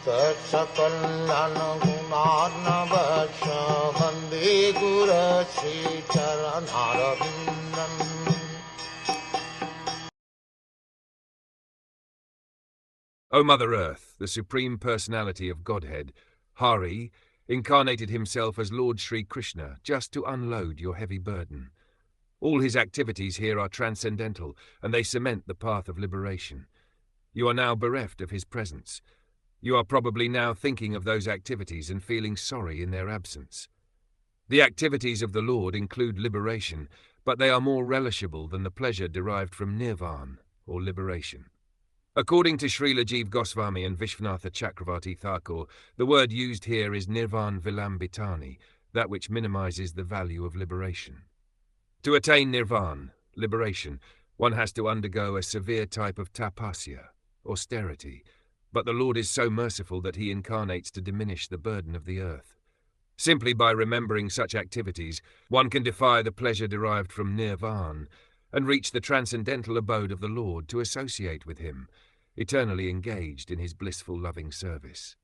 Tatsakallan gunarnavasya Vande Guru Sri Charanaravindan. O Mother Earth, the Supreme Personality of Godhead, Hari incarnated himself as Lord Sri Krishna just to unload your heavy burden. All his activities here are transcendental, and they cement the path of liberation. You are now bereft of his presence. You are probably now thinking of those activities and feeling sorry in their absence. The activities of the Lord include liberation, but they are more relishable than the pleasure derived from nirvana, or liberation. According to Srila Jiva Goswami and Vishwanatha Chakravarti Thakur, the word used here is nirvan vilambitani, that which minimizes the value of liberation. To attain nirvana, liberation, one has to undergo a severe type of tapasya, austerity, but the Lord is so merciful that he incarnates to diminish the burden of the earth. Simply by remembering such activities, one can defy the pleasure derived from nirvana and reach the transcendental abode of the Lord to associate with him, eternally engaged in his blissful loving service.